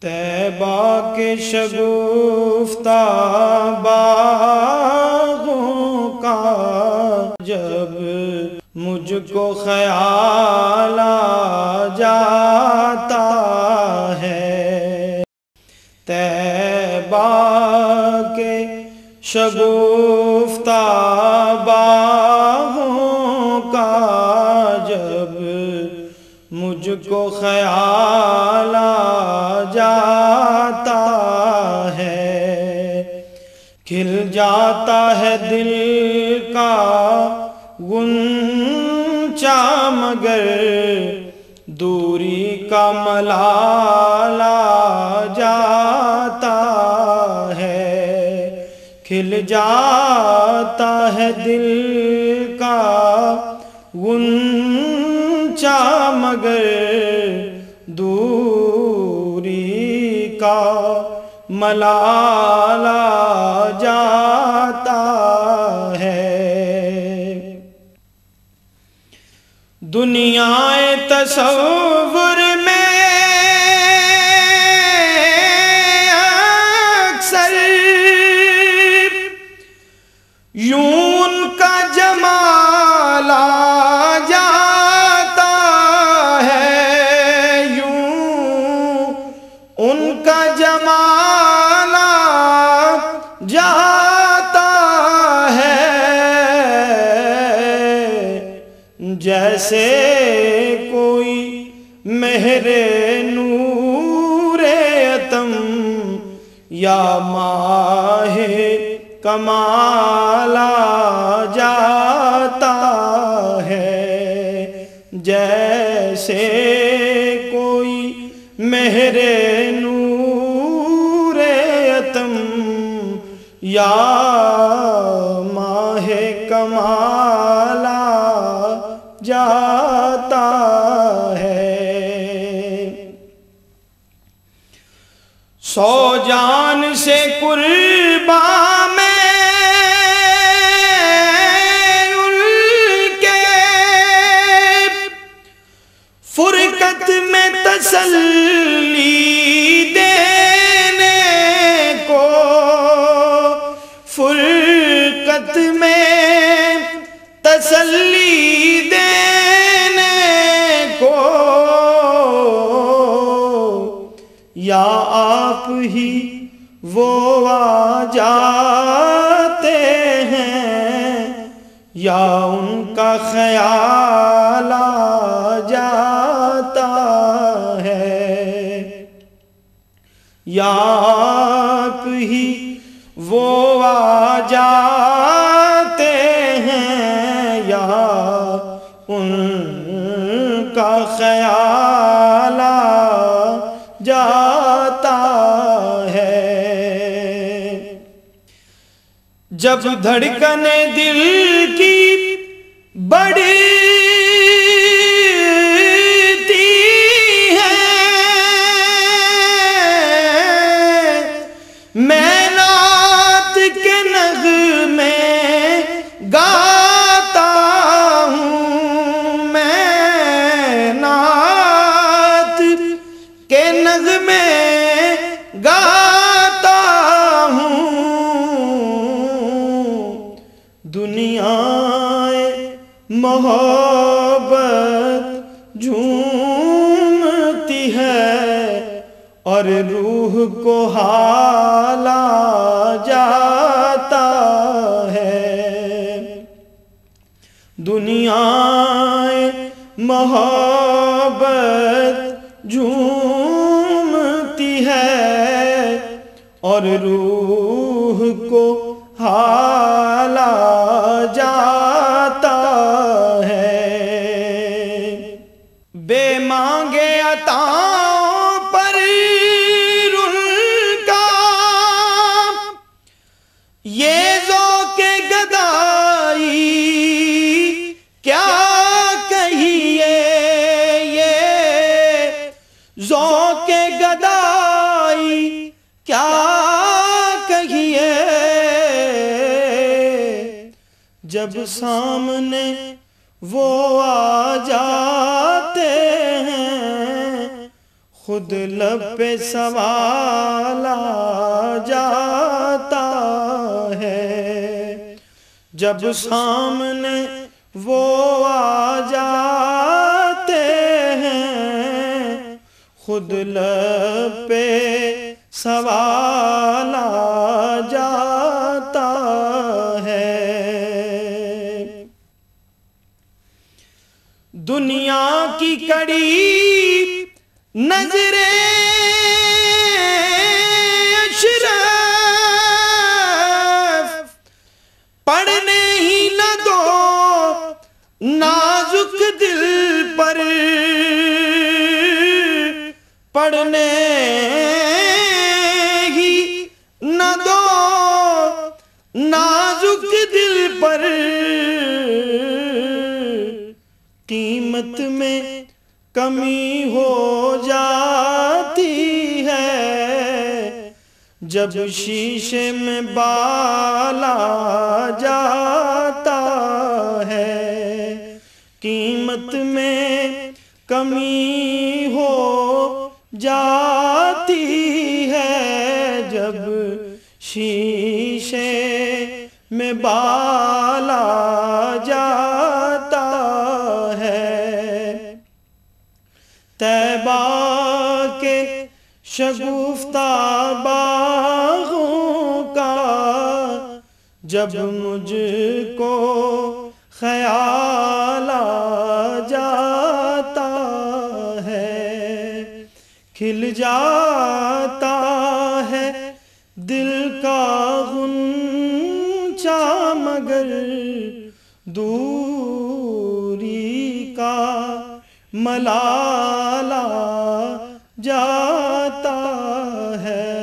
طیبہ کے شگفتہ باغوں کا جب مجھ کو خیال آ جاتا ہے، طیبہ کے شگفتہ باغوں کا جب مجھ کو خیال آ جاتا ہے، کھل جاتا ہے دل کا غنچہ مگر دوری کا ملال آ جاتا ہے، کھل جاتا ہے دل کا غنچہ مگر دوری کا ملال آ جاتا ہے۔ دنیا تصور میں اکثر یوں ان کا جمال آ جاتا ہے، یوں ان کا جمال آ جاتا ہے، جیسے کوئی مہر نور عتم یا ماہ کمال آ جاتا ہے، جیسے کوئی مہر نور عتم یا ماہ کمال آ جاتا ہے۔ سو جان سے قرباں میں ان کے فرقت میں تسلی دینے کو، فرقت میں تسلی دینے کو، یا آپ ہی وہ آ جاتے ہیں، یا ان کا خیال آ جاتا ہے، یا آپ ہی وہ آ جاتے ہیں، یا ان کا خیال آ جاتا ہے۔ جب دھڑکنیں دل کی بڑھتی ہیں، میں نعت کے نغمے گاتا ہوں، میں نعت کے نغمے گاتا ہوں، دنیا محبت جھومتی ہے اور روح کو حال آ جاتا ہے، دنیا محبت جھومتی ہے اور روح کو حال آ جاتا ہے، بے مانگے عطاؤں پر ان کا یہ ذوق گدائی کیا کہیے، یہ ذوق گدائی کیا کہیے، جب سامنے وہ آ جاتے ہیں خود لب پہ سوال آ جاتا ہے، جب سامنے وہ آ جاتے ہیں، خود لب پہ سوال آ جاتا ہے۔ دنیا کی کڑی نظریں اشرف پڑھنے ہی نہ دو نازک دل پر، پڑھنے ہی نہ دو نازک دل پر، قیمت میں کمی ہو جاتی ہے، جب شیشے میں بال آ جاتا ہے، قیمت میں کمی ہو جاتی ہے، جب شیشے میں بال آ جاتا ہے۔ طیبہ کے شگفتہ باغوں کا جب مجھ کو خیال آ جاتا ہے، کھل جاتا ہے دل کا غنچہ، مگر دوری کا ملال آ جاتا ہے۔